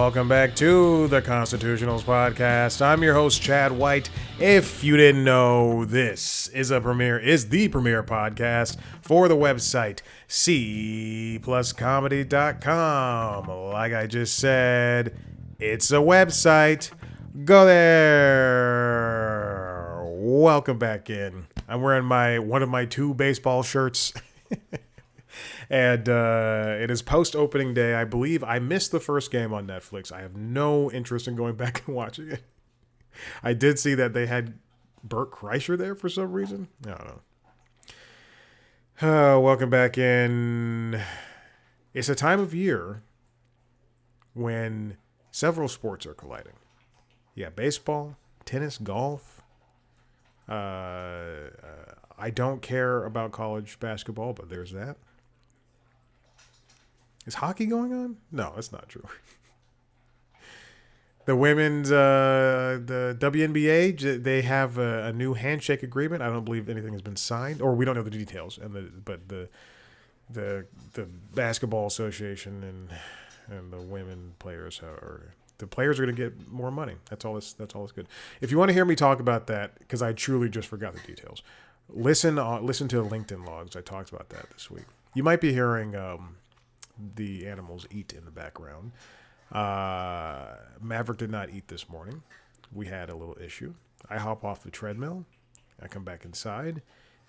welcome back to the Constitutionals Podcast. I'm your host, Chad White. If you didn't know, this is the premier podcast for the website cpluscomedy.com. Like I just said, it's a website. Go there. Welcome back in. I'm wearing one of my two baseball shirts. And it is post-opening day. I believe I missed the first game on Netflix. I have no interest in going back and watching it. I did see that they had Bert Kreischer there for some reason. I don't know. Welcome back in. It's a time of year when several sports are colliding. Yeah, baseball, tennis, golf. I don't care about college basketball, but there's that. Is hockey going on? No, that's not true. The women's, the WNBA, they have a new handshake agreement. I don't believe anything has been signed, or we don't know the details. But the basketball association and the women players the players are going to get more money. That's all. That's good. If you want to hear me talk about that, because I truly just forgot the details, listen to LinkedIn logs. I talked about that this week. You might be hearing the animals eat in the background. Maverick did not eat this morning. We had a little issue. I hop off the treadmill. I come back inside.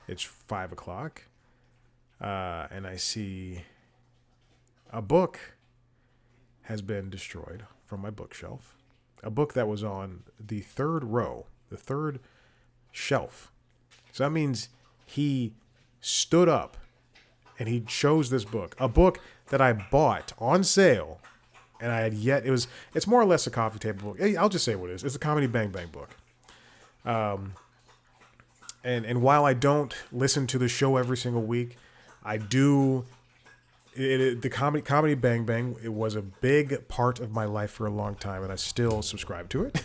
It's 5 o'clock. And I see a book has been destroyed from my bookshelf. A book that was on the third shelf. So that means he stood up and he chose this book. A book that I bought on sale, and I had it's more or less a coffee table book. I'll just say what it is. It's a Comedy Bang Bang book. And while I don't listen to the show every single week, I do. The Comedy Bang Bang, it was a big part of my life for a long time, and I still subscribe to it.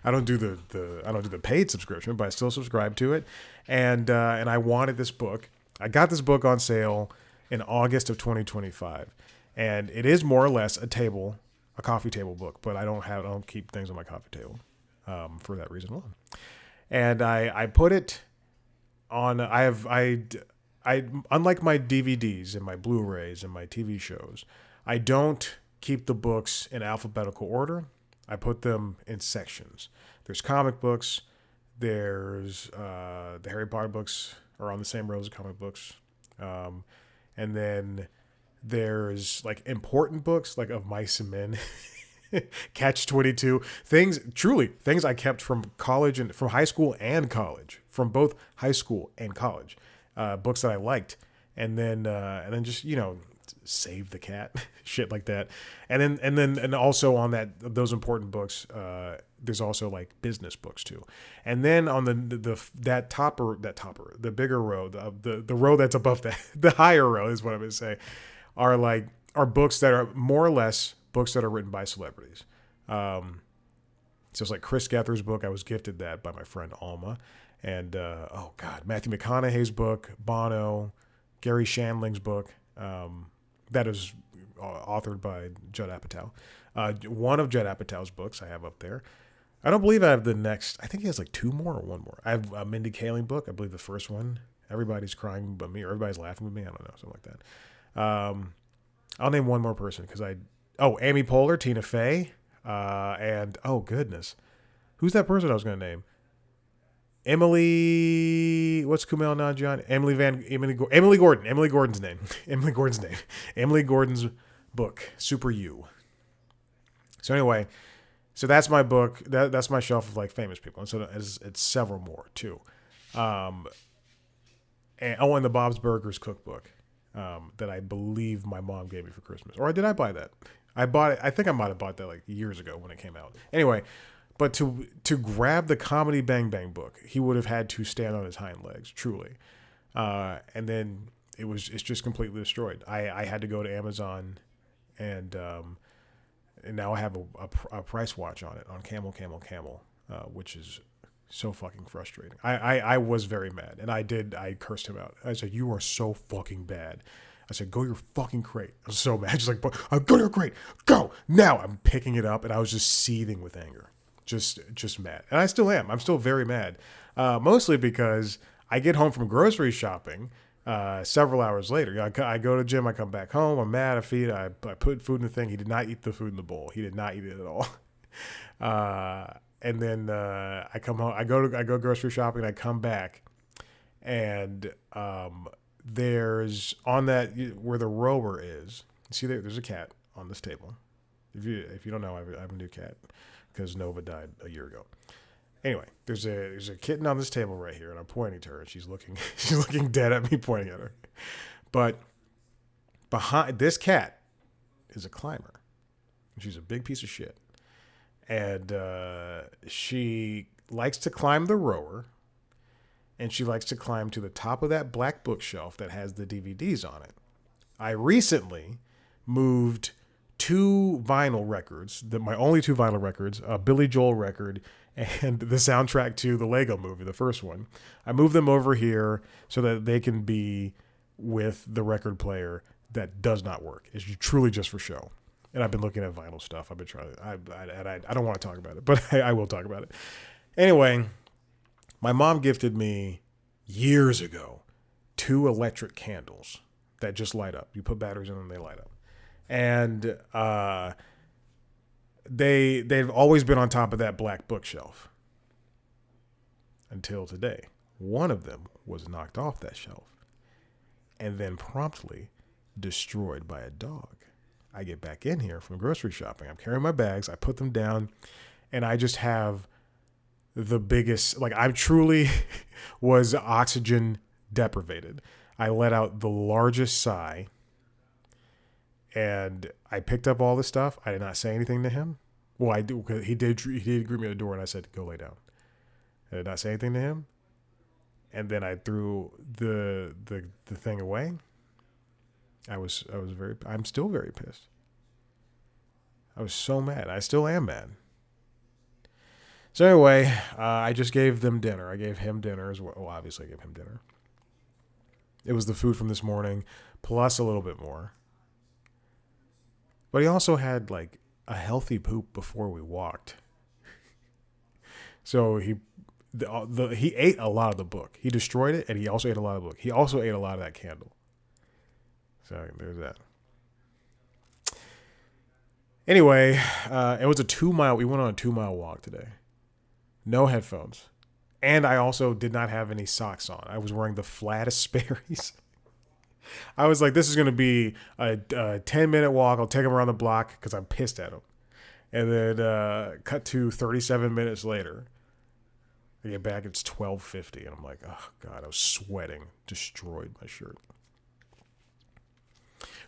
I don't do the paid subscription, but I still subscribe to it. And I wanted this book. I got this book on sale in August of 2025, and it is more or less a coffee table book, but I don't keep things on my coffee table for that reason alone. And I put it on. I unlike my DVDs and my Blu-rays and my TV shows, I don't keep the books in alphabetical order. I put them in sections. There's comic books. There's the Harry Potter books are on the same row as comic books. And then there's like important books like Of Mice and Men, Catch-22, things I kept from college and from high school and college, from both high school and college, books that I liked. And then just, Save the Cat, shit like that. And also on those important books, there's also like business books too. And then on the bigger row, the row that's above that, the higher row is what I'm going to say, are books that are more or less books that are written by celebrities. So it's like Chris Gethard's book. I was gifted that by my friend Alma. And, Matthew McConaughey's book, Bono, Gary Shandling's book, that is authored by Judd Apatow. One of Judd Apatow's books I have up there. I don't believe I have the next. I think he has like two more or one more. I have a Mindy Kaling book. I believe the first one. Everybody's crying but me, or everybody's laughing with me. I don't know, something like that. I'll name one more person because Amy Poehler, Tina Fey, and oh goodness, who's that person I was going to name? Emily, what's Kumail Nanjiani? Emily Gordon. Emily Gordon's name. Emily Gordon's book, Super You. So anyway, so that's my book. That's my shelf of like famous people. And so it's several more too. And the Bob's Burgers cookbook that I believe my mom gave me for Christmas. Or did I buy that? I think I might have bought that like years ago when it came out. Anyway, but to grab the Comedy Bang Bang book, he would have had to stand on his hind legs, truly. And then it's just completely destroyed. I had to go to Amazon and now I have a price watch on it, on Camel, which is so fucking frustrating. I was very mad, and I cursed him out. I said, "You are so fucking bad." I said, go to your fucking crate. I was so mad. She's like, go to your crate. Go now. I'm picking it up, and I was just seething with anger, just mad, and I still am. I'm still very mad, mostly because I get home from grocery shopping. Several hours later, I go to the gym. I come back home. I'm mad. I put food in the thing. He did not eat the food in the bowl. He did not eat it at all. And then I come home. I go grocery shopping. And I come back, and there's on that where the rower is. You see there's a cat on this table. If you don't know, I have a new cat because Nova died a year ago. Anyway, there's a kitten on this table right here, and I'm pointing to her, and she's looking dead at me, pointing at her. But behind this cat is a climber. She's a big piece of shit, and she likes to climb the rower, and she likes to climb to the top of that black bookshelf that has the DVDs on it. I recently moved two vinyl records, my only two vinyl records, a Billy Joel record and the soundtrack to the Lego movie, the first one. I moved them over here so that they can be with the record player that does not work. It's truly just for show. And I've been looking at vinyl stuff. I've been trying. I don't want to talk about it, but I will talk about it. Anyway, my mom gifted me years ago 2 electric candles that just light up. You put batteries in them, they light up. And they've always been on top of that black bookshelf until today. One of them was knocked off that shelf and then promptly destroyed by a dog. I get back in here from grocery shopping. I'm carrying my bags. I put them down, and I just have the biggest, like, I truly was oxygen deprivated. I let out the largest sigh, and I picked up all the stuff. I did not say anything to him. Well, I do, because he did greet me at the door, and I said, go lay down. I did not say anything to him. And then I threw the thing away. I'm still very pissed. I was so mad. I still am mad. So anyway, I just gave them dinner. I gave him dinner as well. Well, obviously I gave him dinner. It was the food from this morning, plus a little bit more. But he also had like a healthy poop before we walked. So he ate a lot of the book. He destroyed it, and he also ate a lot of the book. He also ate a lot of that candle. So there's that. Anyway, it was a 2-mile. We went on a 2-mile walk today. No headphones. And I also did not have any socks on. I was wearing the flattest Sperry's. I was like, this is going to be a 10-minute walk. I'll take him around the block because I'm pissed at him. And then cut to 37 minutes later. I get back, it's 12:50. And I'm like, oh, God, I was sweating. Destroyed my shirt.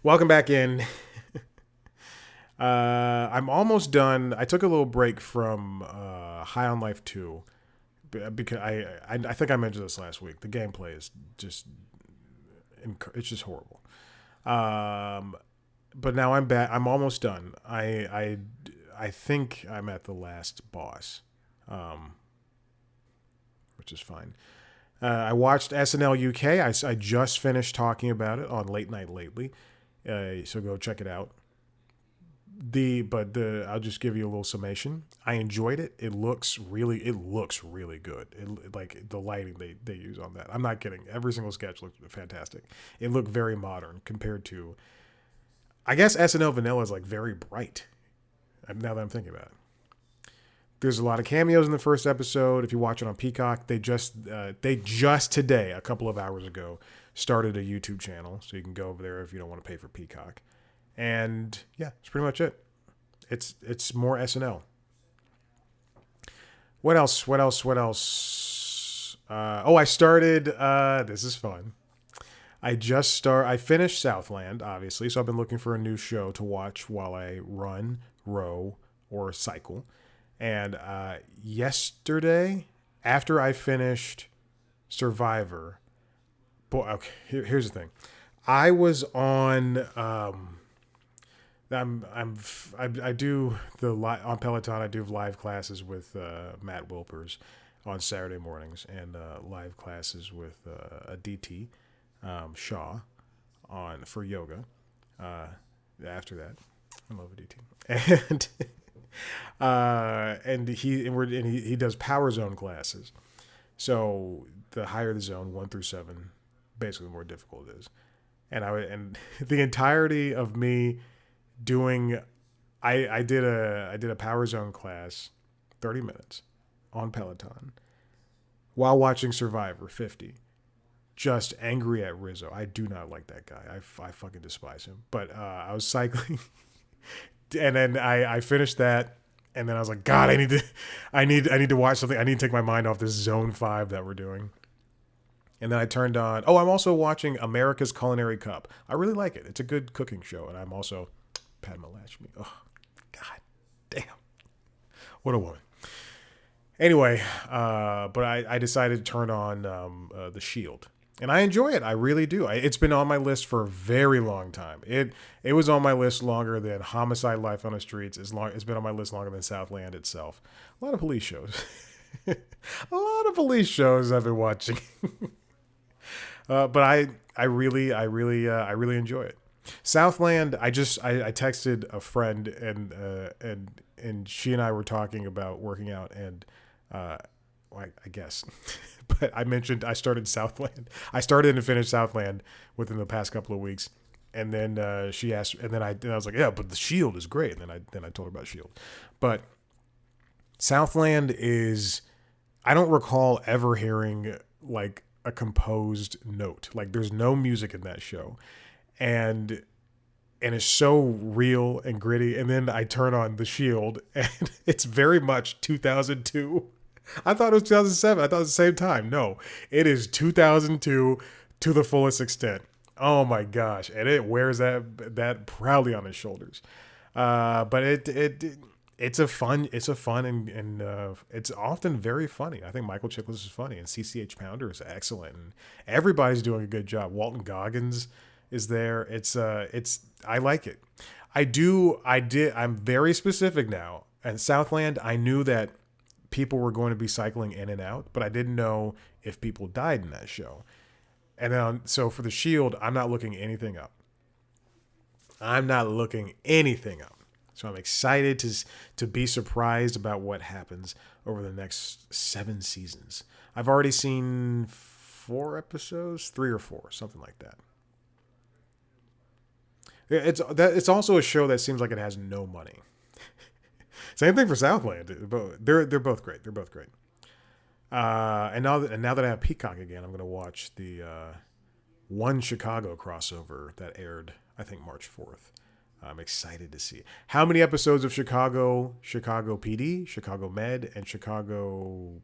Welcome back in. I'm almost done. I took a little break from High on Life 2 because I think I mentioned this last week. The gameplay is just horrible. But now I'm back. I'm almost done. I think I'm at the last boss, which is fine. I watched SNL UK. I just finished talking about it on Late Night Lately. So go check it out. I'll just give you a little summation. I enjoyed it. It looks really good. Like the lighting they use on that. I'm not kidding. Every single sketch looked fantastic. It looked very modern compared to, I guess SNL Vanilla is like very bright. Now that I'm thinking about it. There's a lot of cameos in the first episode. If you watch it on Peacock, they just today, a couple of hours ago, started a YouTube channel. So you can go over there if you don't want to pay for Peacock. And yeah, that's pretty much it. It's more SNL. What else? I started, this is fun. I finished Southland, obviously. So I've been looking for a new show to watch while I run, row, or cycle. And yesterday, after I finished Survivor, boy, okay, here's the thing. I was on, I do on Peloton. I do live classes with Matt Wilpers on Saturday mornings, and live classes with a DT Shaw on for yoga. After that, I love DT, and he does power zone classes. So the higher the zone, 1 through 7, basically the more difficult it is. And the entirety of me doing, I did a power zone class, 30 minutes on Peloton while watching Survivor 50. Just angry at Rizzo. I do not like that guy. I fucking despise him. But I was cycling, and then I finished that, and then I was like, God, I need to watch something. I need to take my mind off this Zone 5 that we're doing. And then I turned on. Oh, I'm also watching America's Culinary Cup. I really like it. It's a good cooking show, and I'm also Padma Lakshmi. Oh, God damn, what a woman. Anyway, but I decided to turn on The Shield. And I enjoy it. I really do. It's been on my list for a very long time. It was on my list longer than Homicide: Life on the Streets. It's been on my list longer than Southland itself. A lot of police shows. A lot of police shows I've been watching. But I really enjoy it. Southland. I texted a friend and she and I were talking about working out and I guess. But I mentioned I started Southland. I started and finished Southland within the past couple of weeks, and then she asked, and then I was like, yeah, but The Shield is great. And then I told her about Shield, but Southland is, I don't recall ever hearing like a composed note. Like there's no music in that show, and it's so real and gritty. And then I turn on The Shield, and it's very much 2002. I thought it was 2007. I thought it was the same time. No, it is 2002 to the fullest extent. Oh my gosh. And it wears that proudly on its shoulders. But it's a fun and it's often very funny. I think Michael Chiklis is funny, and CCH Pounder is excellent, and everybody's doing a good job. Walton Goggins is there. I like it. I'm very specific now. And Southland, I knew that people were going to be cycling in and out, but I didn't know if people died in that show. And then, so for The Shield, I'm not looking anything up. So I'm excited to be surprised about what happens over the next 7 seasons. I've already seen 4 episodes, 3 or 4, something like that. It's also a show that seems like it has no money. Same thing for Southland. They're both great. They're both great. And now that I have Peacock again, I'm going to watch the One Chicago crossover that aired, I think, March 4th. I'm excited to see it. How many episodes of Chicago PD, Chicago Med, and Chicago,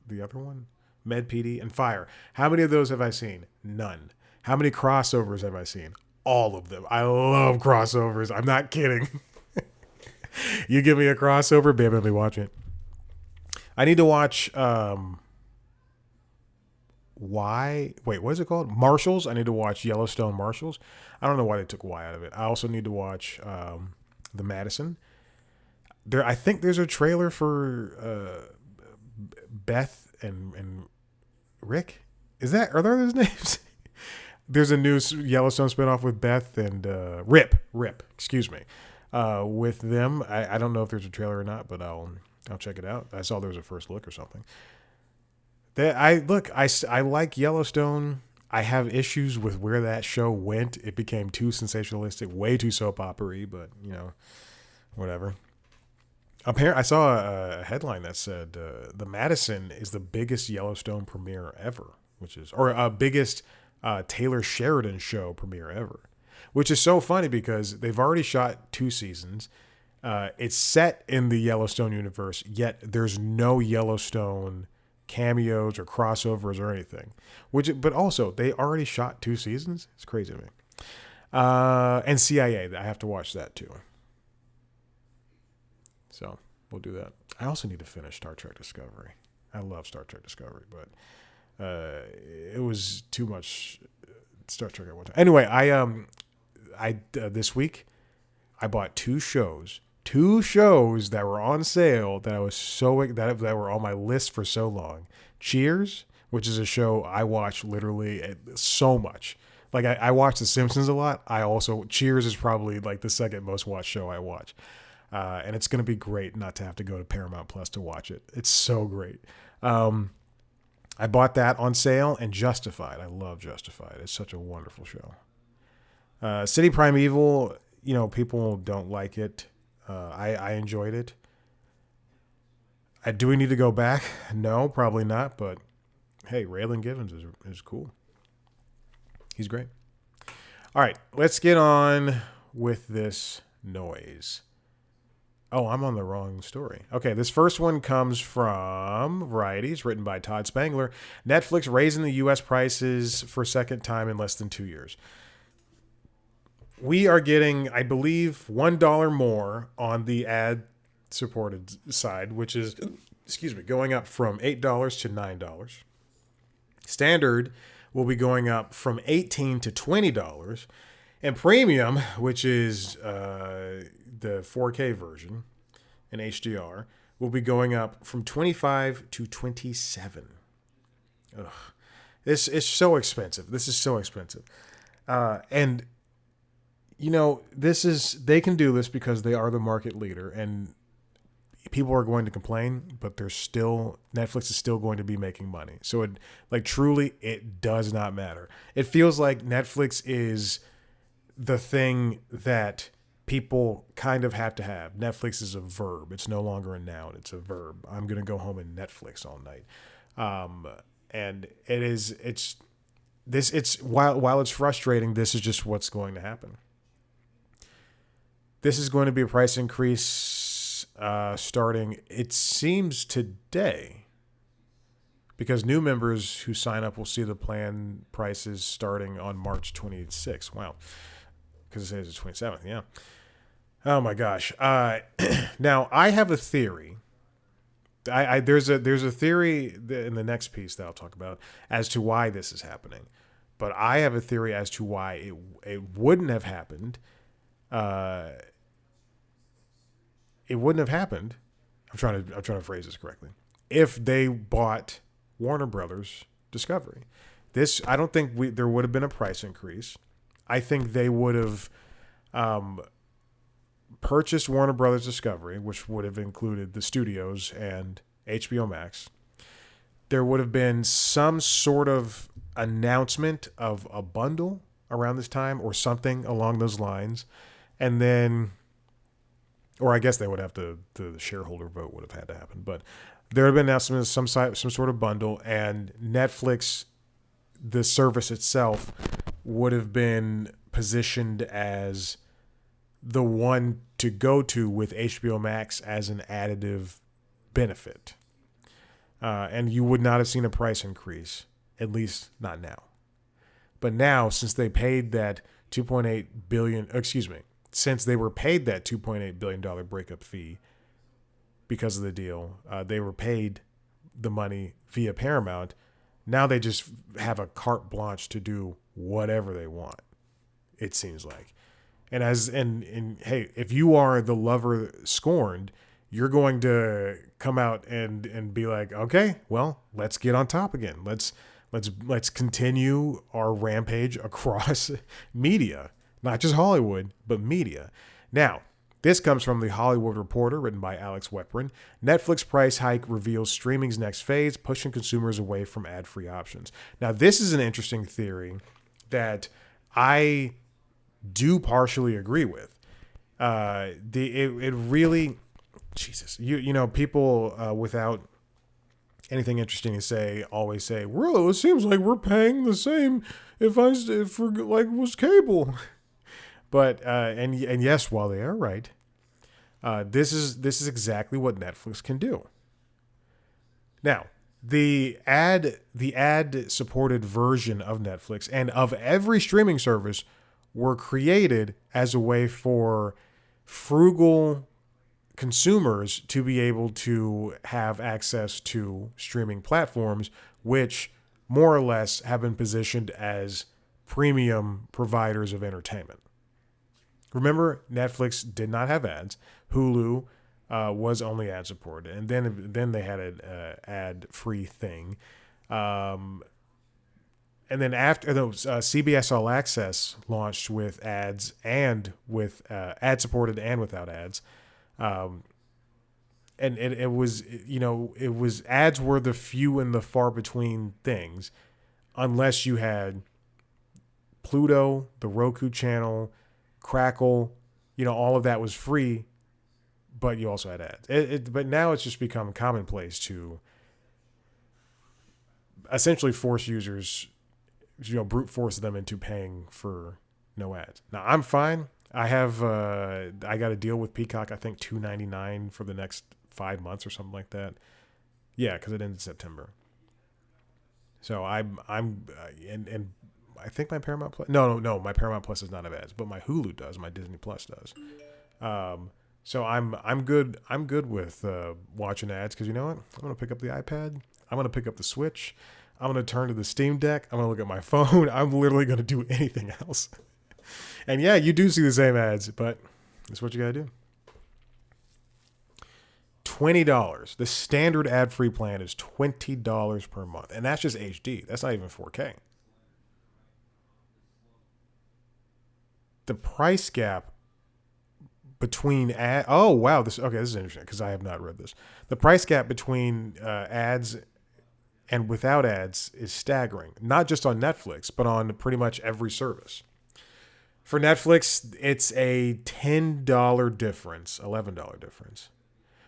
the other one, Med PD, and Fire? How many of those have I seen? None. How many crossovers have I seen? All of them. I love crossovers. I'm not kidding. You give me a crossover, baby, I'll be watching it. I need to watch what is it called? Marshals. I need to watch Yellowstone Marshals. I don't know why they took Y out of it. I also need to watch The Madison. I think there's a trailer for Beth and Rick. Are there those names? There's a new Yellowstone spinoff with Beth and Rip. Excuse me. With them, I don't know if there's a trailer or not, but I'll check it out. I saw there was a first look or something. I like Yellowstone. I have issues with where that show went. It became too sensationalistic, way too soap opera-y, but whatever. Apparently, I saw a headline that said the Madison is the biggest Yellowstone premiere ever, or biggest Taylor Sheridan show premiere ever. Which is so funny because they've already shot 2 seasons. It's set in the Yellowstone universe, yet there's no Yellowstone cameos or crossovers or anything. But also, they already shot 2 seasons? It's crazy to me. And CIA, I have to watch that too. So, we'll do that. I also need to finish Star Trek Discovery. I love Star Trek Discovery, but it was too much Star Trek at one time. Anyway, I this week I bought 2 shows that were on sale that I was that were on my list for so long. Cheers, which is a show I watch literally so much, Like I watch The Simpsons a lot. I also Cheers is probably like the second most watched show I watch, and it's gonna be great not to have to go to Paramount Plus to watch it. It's so great. I bought that on sale, and Justified. I love Justified. It's such a wonderful show. City Primeval, people don't like it. I enjoyed it. Do we need to go back? No, probably not. But hey, Raylan Givens is cool. He's great. All right, let's get on with this noise. Oh, I'm on the wrong story. Okay, this first one comes from Variety. It's written by Todd Spangler. Netflix raising the U.S. prices for second time in less than 2 years. We are getting, I believe, $1 more on the ad-supported side, which is, going up from $8 to $9. Standard will be going up from $18 to $20. And premium, which is the 4K version in HDR, will be going up from 25 to 27. Ugh. This is so expensive. This is so expensive. And they can do this because they are the market leader, and people are going to complain, but Netflix is still going to be making money. So truly, it does not matter. It feels like Netflix is the thing that people kind of have to have. Netflix is a verb. It's no longer a noun. It's a verb. I'm going to go home and Netflix all night. And while it's frustrating, this is just what's going to happen. This is going to be a price increase starting, it seems, today, because new members who sign up will see the plan prices starting on March 26th. Wow. Because it says the 27th, yeah. Oh my gosh. Now I have a theory. There's a theory in the next piece that I'll talk about as to why this is happening, but I have a theory as to why it wouldn't have happened. It wouldn't have happened. I'm trying to phrase this correctly. If they bought Warner Brothers Discovery, I don't think there would have been a price increase. I think they would have purchased Warner Brothers Discovery, which would have included the studios and HBO Max. There would have been some sort of announcement of a bundle around this time or something along those lines. And then, or I guess they would have to, the shareholder vote would have had to happen. But there would have been announcement of some sort of bundle, and Netflix, the service itself, would have been positioned as the one to go to with HBO Max as an additive benefit. And you would not have seen a price increase, at least not now. But now, since they paid that $2.8 billion, since they were paid that $2.8 billion breakup fee because of the deal, they were paid the money via Paramount. Now they just have a carte blanche to do whatever they want, it seems like. And hey, if you are the lover scorned, you're going to come out and be like, okay, well, let's get on top again. Let's continue our rampage across media, not just Hollywood, but media. Now, this comes from The Hollywood Reporter, written by Alex Weprin. Netflix price hike reveals streaming's next phase, pushing consumers away from ad-free options. Now, this is an interesting theory that I do partially agree with. It really, Jesus, people without anything interesting to say always say, well, it seems like we're paying the same if was cable. But and yes, while they are right, this is exactly what Netflix can do. Now, the ad supported version of Netflix and of every streaming service were created as a way for frugal consumers to be able to have access to streaming platforms, which more or less have been positioned as premium providers of entertainment. Remember, Netflix did not have ads. Hulu was only ad supported, and then they had an ad free thing. And then after those, CBS All Access launched with ads and with ad supported and without ads. Um, and it was, it was ads were the few and the far between things, unless you had Pluto, the Roku channel, Crackle, all of that was free, but you also had ads. But now it's just become commonplace to essentially force users, brute force them into paying for no ads. Now I'm fine. I have I got a deal with Peacock. I think $2.99 for the next 5 months or something like that. Yeah, because it ends in September. So I'm and I think my Paramount Plus. No, my Paramount Plus does not have ads, but my Hulu does. My Disney Plus does. So I'm good. I'm good with watching ads because you know what? I'm gonna pick up the iPad. I'm gonna pick up the Switch. I'm gonna turn to the Steam Deck. I'm gonna look at my phone. I'm literally gonna do anything else. And yeah, you do see the same ads, but that's what you gotta do. $20. The standard ad-free plan is $20 per month, and that's just HD. That's not even 4K. The price gap between ad. Oh wow, this okay. This is interesting because I have not read this. The price gap between ads and without ads is staggering. Not just on Netflix, but on pretty much every service. For Netflix, it's a $10 difference, $11 difference.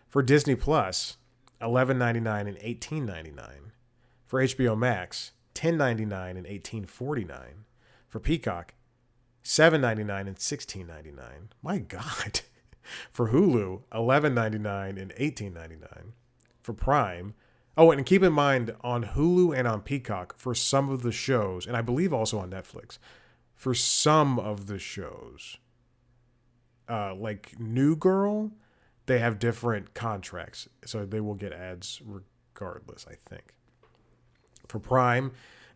For Disney Plus, $11.99 and $18.99. For HBO Max, $10.99 and $18.49. For Peacock, $7.99 and $16.99. My God. For Hulu, $11.99 and $18.99. For Prime, oh, and keep in mind on Hulu and on Peacock for some of the shows, and I believe also on Netflix, for some of the shows, like New Girl, they have different contracts, so they will get ads regardless, I think. For Prime,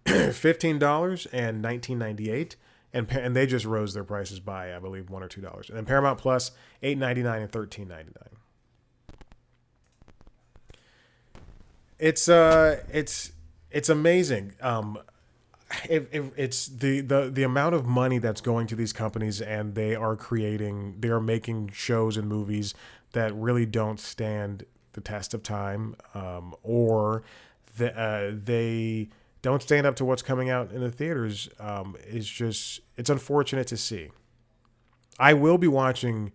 $15 and $19.98. And they just rose their prices by, I believe, $1 or $2. And then Paramount Plus, $8.99 and $13.99. It's amazing. It's the amount of money that's going to these companies, and they are making shows and movies that really don't stand the test of time, or they don't stand up to what's coming out in the theaters. It's unfortunate to see. I will be watching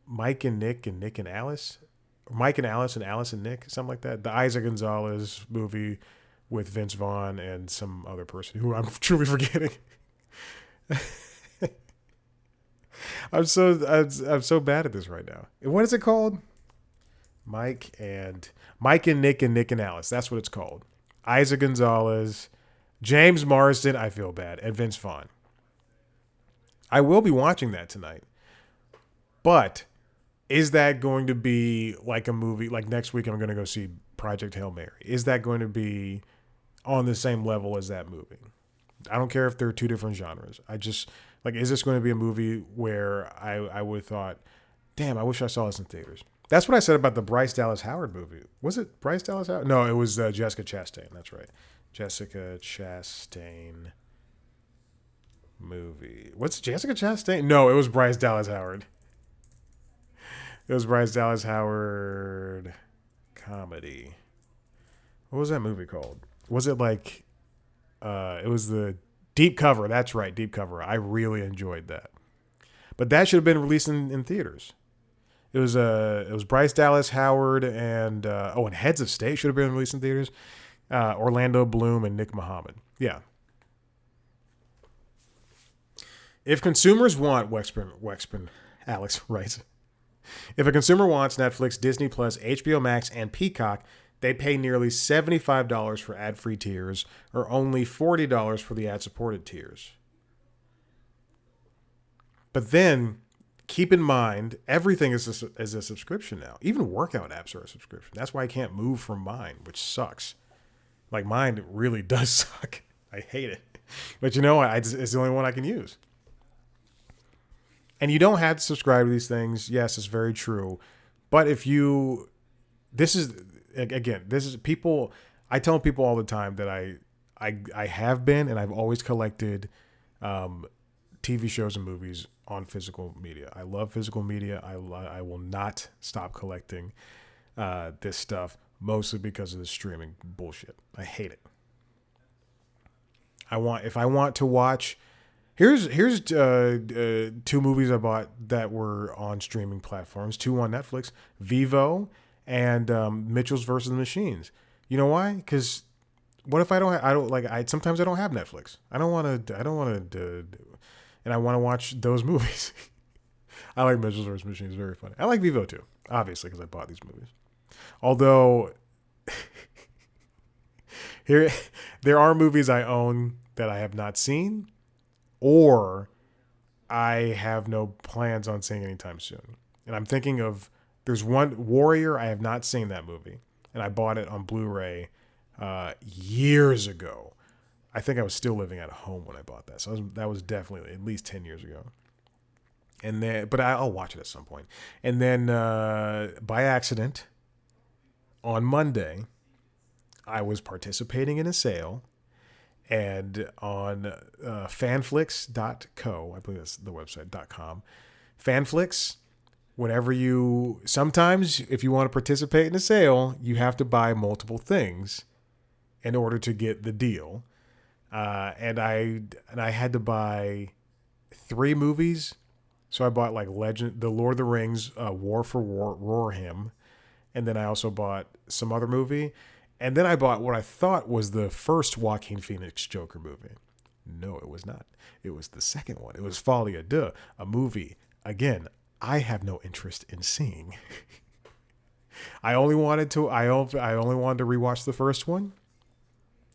Mike and Nick and Nick and Alice, Mike and Alice and Nick, something like that. The Isaac Gonzalez movie with Vince Vaughn and some other person who I'm truly forgetting. I'm so bad at this right now. What is it called? Mike and Nick and Alice. That's what it's called. Isaac Gonzalez, James Marsden. I feel bad, and Vince Vaughn. I will be watching that tonight. But is that going to be like a movie? Like next week, I'm going to go see Project Hail Mary. Is that going to be on the same level as that movie? I don't care if they're two different genres. I just like, is this going to be a movie where I would have thought, damn, I wish I saw this in theaters. That's what I said about the Bryce Dallas Howard movie. Was it Bryce Dallas Howard? No, it was Jessica Chastain. That's right. Jessica Chastain movie. What's Jessica Chastain? No, it was Bryce Dallas Howard. It was Bryce Dallas Howard comedy. What was that movie called? Was it like, it was the Deep Cover. That's right, Deep Cover. I really enjoyed that. But that should have been released in theaters. It was Bryce Dallas Howard and Heads of State should have been released in theaters. Orlando Bloom and Nick Mohammed. Yeah. If consumers want Wexpin, Alex writes, if a consumer wants Netflix, Disney Plus, HBO Max, and Peacock, they pay nearly $75 for ad-free tiers or only $40 for the ad-supported tiers. But then, keep in mind, everything is a subscription now. Even workout apps are a subscription. That's why I can't move from mine, which sucks. Like, mine really does suck. I hate it. But you know, it's the only one I can use. And you don't have to subscribe to these things. Yes, it's very true. But if you, this is people, I tell people all the time that I have been, and I've always collected TV shows and movies on physical media. I love physical media. I will not stop collecting this stuff, mostly because of the streaming bullshit. I hate it. If I want to watch, here's two movies I bought that were on streaming platforms. Two on Netflix: Vivo and Mitchell's versus the Machines. You know why? Because what if sometimes I don't have Netflix. I don't want to, and I want to watch those movies. I like Mitchell's vs. Machines. Very funny. I like Vivo too, obviously, because I bought these movies. Although there are movies I own that I have not seen, or I have no plans on seeing anytime soon. And I'm thinking of, there's one, Warrior. I have not seen that movie, and I bought it on Blu-ray years ago. I think I was still living at home when I bought that, so that was definitely at least 10 years ago. And then, but I'll watch it at some point. And then by accident, on Monday, I was participating in a sale, and on fanflix.co, I believe that's the website, .com, Fanflix, sometimes if you want to participate in a sale, you have to buy multiple things in order to get the deal. And I had to buy 3 movies. So I bought like The Lord of the Rings, War for Rohirrim, and then I also bought some other movie, and then I bought what I thought was the first Joaquin Phoenix Joker movie. No, it was not. It was the second one. It was Folie à Deux, a movie, again, I have no interest in seeing. I only wanted to rewatch the first one,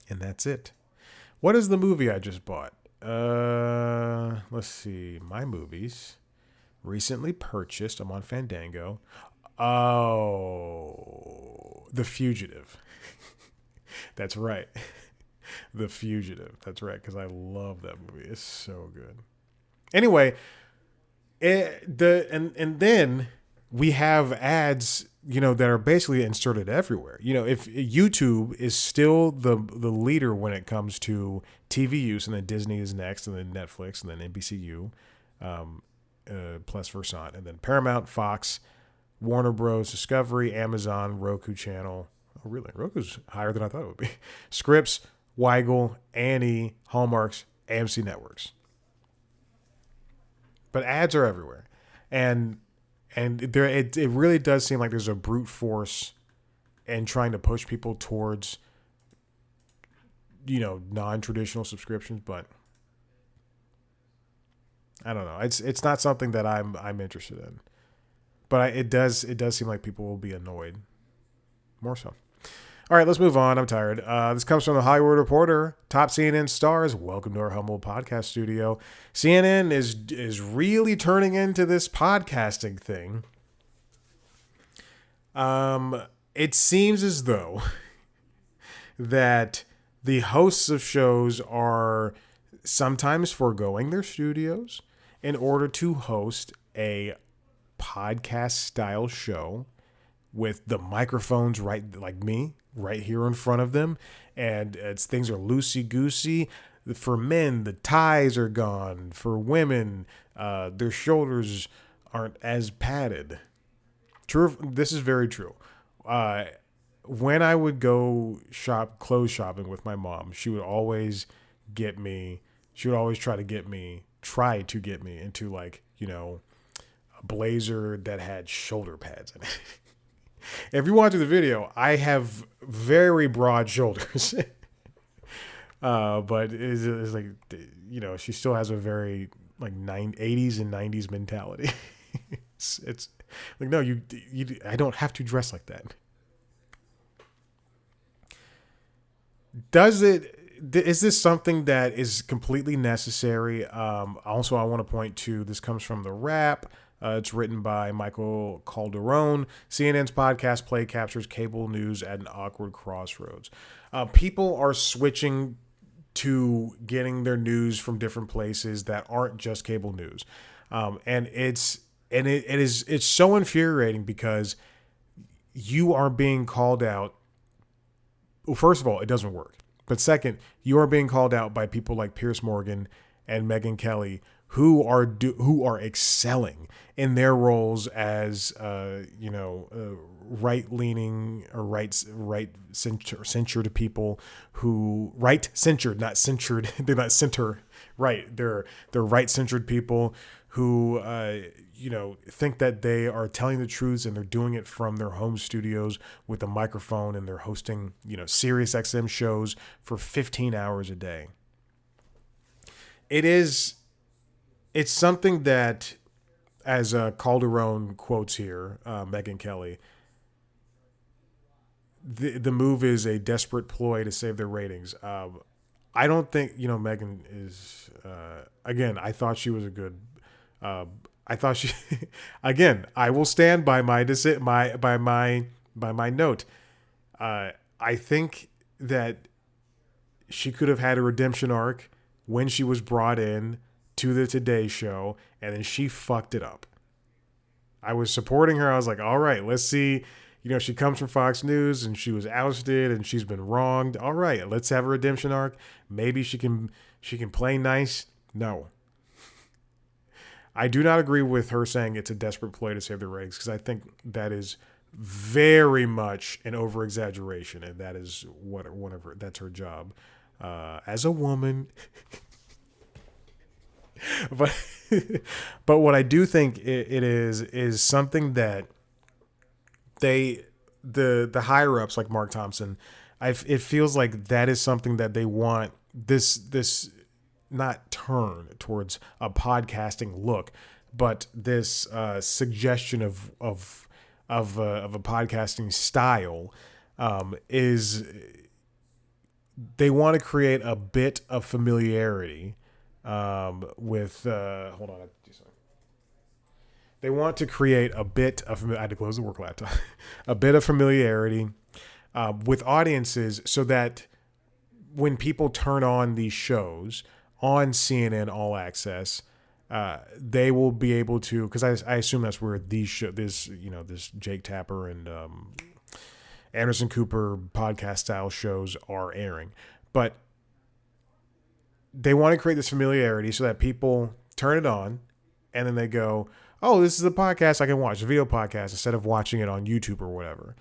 and that's it. What is the movie I just bought? Let's see. My movies. Recently purchased. I'm on Fandango. Oh, The Fugitive. That's right. The Fugitive. That's right, because I love that movie. It's so good. Anyway, and then we have ads, that are basically inserted everywhere. If YouTube is still the leader when it comes to TV use, and then Disney is next, and then Netflix, and then NBCU, plus Versant, and then Paramount, Fox, Warner Bros, Discovery, Amazon, Roku Channel. Oh, really? Roku's higher than I thought it would be. Scripps, Weigel, Annie, Hallmarks, AMC Networks. But ads are everywhere, and there it really does seem like there's a brute force in trying to push people towards non-traditional subscriptions, but I don't know. It's not something that I'm interested in, but it does seem like people will be annoyed more so. All right, let's move on. I'm tired. This comes from the Hollywood Reporter. Top CNN stars, welcome to our humble podcast studio. CNN is really turning into this podcasting thing. It seems as though that the hosts of shows are sometimes foregoing their studios in order to host a podcast style show with the microphones right here in front of them, and things are loosey goosey. For men, the ties are gone. For women, their shoulders aren't as padded. True, this is very true. When I would go clothes shopping with my mom, she would always try to get me into a blazer that had shoulder pads in it. If you watch the video, I have very broad shoulders. But it's like, she still has a very 80s and 90s mentality. it's like, no, you I don't have to dress like that. Is this something that is completely necessary? Also, I want to point to, this comes from The Wrap. It's written by Michael Calderon. CNN's podcast play captures cable news at an awkward crossroads. People are switching to getting their news from different places that aren't just cable news. And it's so infuriating because you are being called out. Well, first of all, it doesn't work. But second, you are being called out by people like Piers Morgan and Megyn Kelly, who are excelling in their roles as right leaning or right censored people who right censored, not censored. They're not center right. They're right censored people who think that they are telling the truths, and they're doing it from their home studios with a microphone, and they're hosting Sirius XM shows for 15 hours a day. It's something that, as Calderon quotes here, Megyn Kelly, the move is a desperate ploy to save their ratings. I don't think Megyn is. Again, I thought she was a good. I thought she. Again, I will stand by my note. I think that she could have had a redemption arc when she was brought in to the Today Show, and then she fucked it up. I was supporting her. I was like, all right, let's see. She comes from Fox News, and she was ousted, and she's been wronged. All right, let's have a redemption arc. Maybe she can play nice. No. I do not agree with her saying it's a desperate play to save the ratings, because I think that is very much an over-exaggeration, and that is whatever. That's her job as a woman. but but what I do think it is something that the higher ups like Mark Thompson, it feels like that is something that they want this not turn towards a podcasting look, but this suggestion of a podcasting style is they want to create a bit of familiarity with hold on. They want to create a bit of, I had to close the work laptop, a bit of familiarity with audiences, so that when people turn on these shows on CNN All Access, they will be able to, because I assume that's where this Jake Tapper and Anderson Cooper podcast style shows are airing. But they want to create this familiarity so that people turn it on and then they go, oh, this is a podcast I can watch, a video podcast, instead of watching it on YouTube or whatever.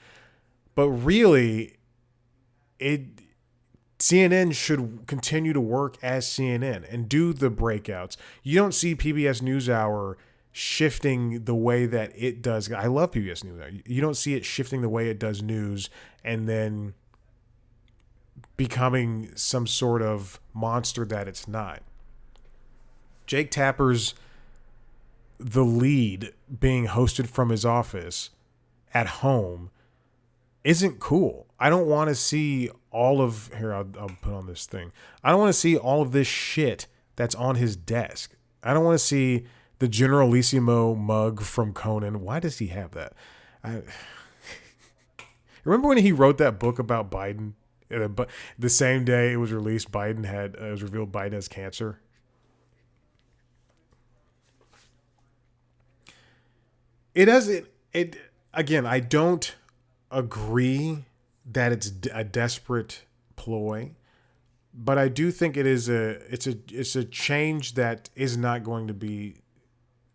But really, CNN should continue to work as CNN and do the breakouts. You don't see PBS NewsHour shifting the way that it does. I love PBS NewsHour. You don't see it shifting the way it does news and then becoming some sort of monster that it's not. Jake Tapper's The Lead being hosted from his office at home isn't cool. I don't want to see all of, here, I'll put on this thing. I don't want to see all of this shit that's on his desk. I don't want to see the Generalissimo mug from Conan. Why does he have that? Remember when he wrote that book about Biden? But the same day it was released, it was revealed Biden has cancer. Again, I don't agree that it's a desperate ploy, but I do think it's a change that is not going to be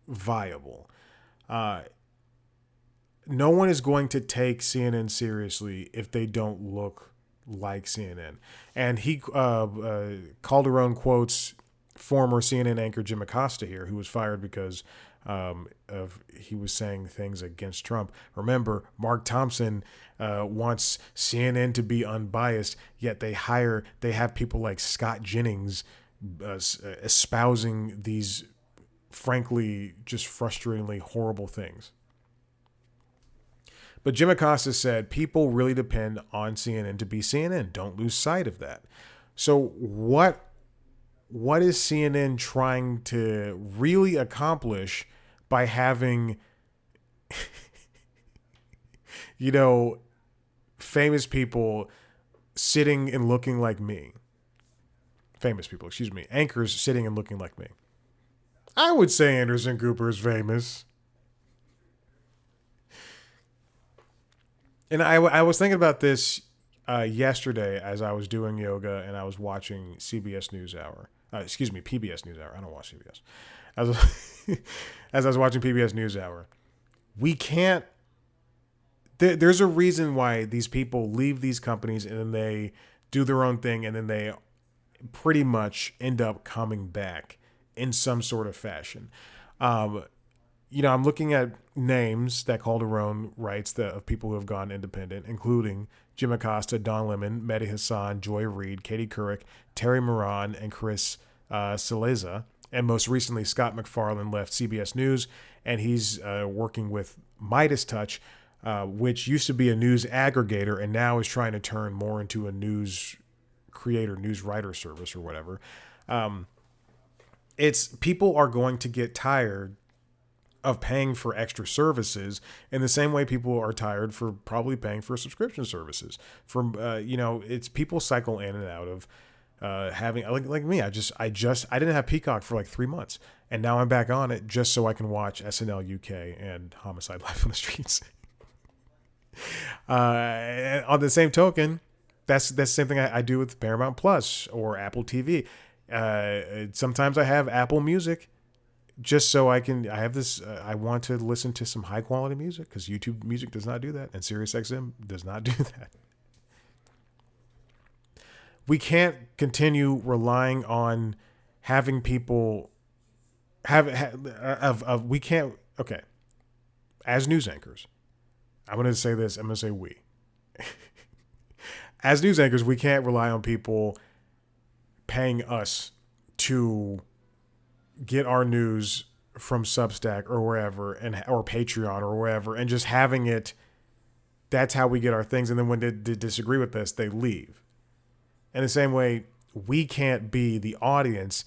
viable. No one is going to take CNN seriously if they don't look like CNN. And Calderon quotes former CNN anchor Jim Acosta here, who was fired because he was saying things against Trump. Remember, Mark Thompson wants CNN to be unbiased, yet they have people like Scott Jennings espousing these, frankly, just frustratingly horrible things. But Jim Acosta said people really depend on CNN to be CNN. Don't lose sight of that. So what is CNN trying to really accomplish by having, famous people sitting and looking like me? Anchors sitting and looking like me. I would say Anderson Cooper is famous. And I was thinking about this. yesterday as I was doing yoga and I was watching CBS NewsHour. PBS NewsHour. I don't watch CBS. As I was watching PBS NewsHour, we can't. There's a reason why these people leave these companies and then they do their own thing and then they pretty much end up coming back in some sort of fashion. I'm looking at names that Calderon writes of people who have gone independent, including Jim Acosta, Don Lemon, Mehdi Hassan, Joy Reid, Katie Couric, Terry Moran, and Chris Cillizza. And most recently, Scott McFarlane left CBS News, and he's working with Midas Touch, which used to be a news aggregator and now is trying to turn more into a news creator, news writer service or whatever. It's people are going to get tired of paying for extra services in the same way people are tired for probably paying for subscription services. It's people cycle in and out of having like me. I didn't have Peacock for like 3 months, and now I'm back on it just so I can watch SNL UK and Homicide: Life on the Streets. On the same token, that's the same thing I do with Paramount Plus or Apple TV. Sometimes I have Apple Music just so I have this. I want to listen to some high quality music because YouTube Music does not do that, and SiriusXM does not do that. We can't continue relying on having people we can't. Okay, as news anchors, I'm going to say this. I'm going to say we. As news anchors, we can't rely on people paying us to get our news from Substack or wherever, or Patreon or wherever, and just having it. That's how we get our things. And then when they disagree with us, they leave. In the same way, we can't be the audience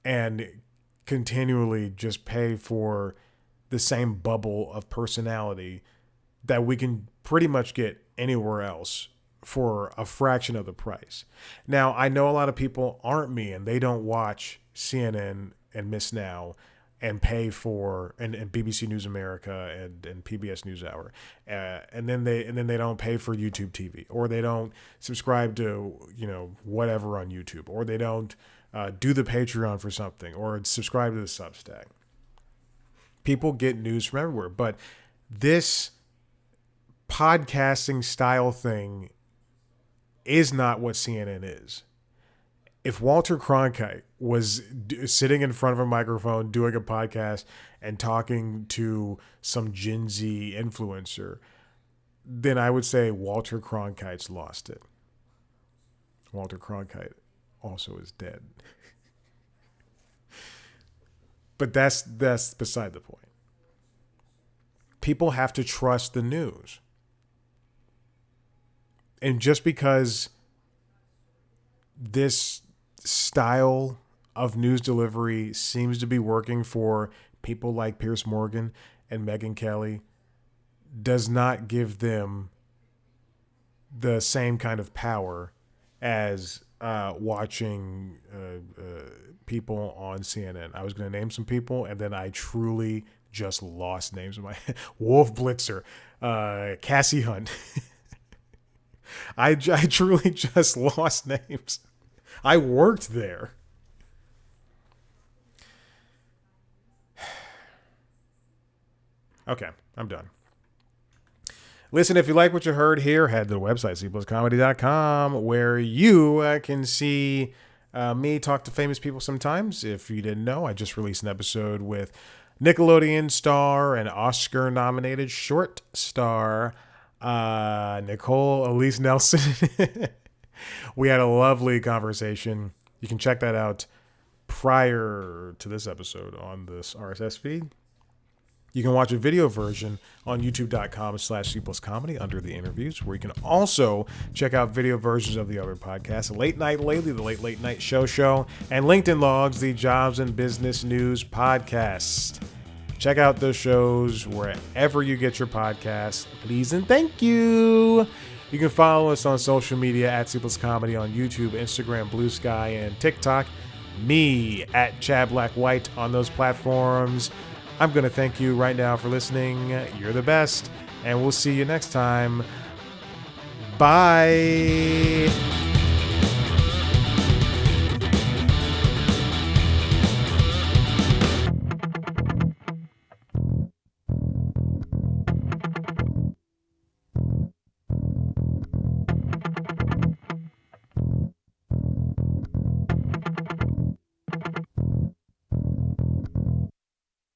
and continually just pay for the same bubble of personality that we can pretty much get anywhere else for a fraction of the price. Now, I know a lot of people aren't me and they don't watch CNN and Miss Now and pay for and BBC News America and PBS NewsHour, and then they don't pay for YouTube TV, or they don't subscribe to whatever on YouTube, or they don't do the Patreon for something, or subscribe to the Substack. People get news from everywhere, but this podcasting style thing is not what CNN is. If Walter Cronkite was sitting in front of a microphone doing a podcast and talking to some Gen Z influencer, then I would say Walter Cronkite's lost it. Walter Cronkite also is dead. But that's beside the point. People have to trust the news. And just because this style of news delivery seems to be working for people like Piers Morgan and Megyn Kelly does not give them the same kind of power as watching people on CNN. I was going to name some people, and then I truly just lost names in my head. Wolf Blitzer, Cassie Hunt. I truly just lost names. I worked there. Okay, I'm done. Listen, if you like what you heard here, head to the website, cpluscomedy.com, where you can see me talk to famous people sometimes. If you didn't know, I just released an episode with Nickelodeon star and Oscar-nominated short star Nicole Elise Nelson. We had a lovely conversation. You can check that out prior to this episode on this RSS feed. You can watch a video version on youtube.com/cpluscomedy under the interviews, where you can also check out video versions of the other podcasts, Late Night Lately, the Late Night Show, and LinkedIn Logs, the Jobs and Business News podcast. Check out those shows wherever you get your podcasts. Please and thank you. You can follow us on social media at cpluscomedy on YouTube, Instagram, Blue Sky, and TikTok. Me at Chad Black White on those platforms. I'm going to thank you right now for listening. You're the best. And we'll see you next time. Bye.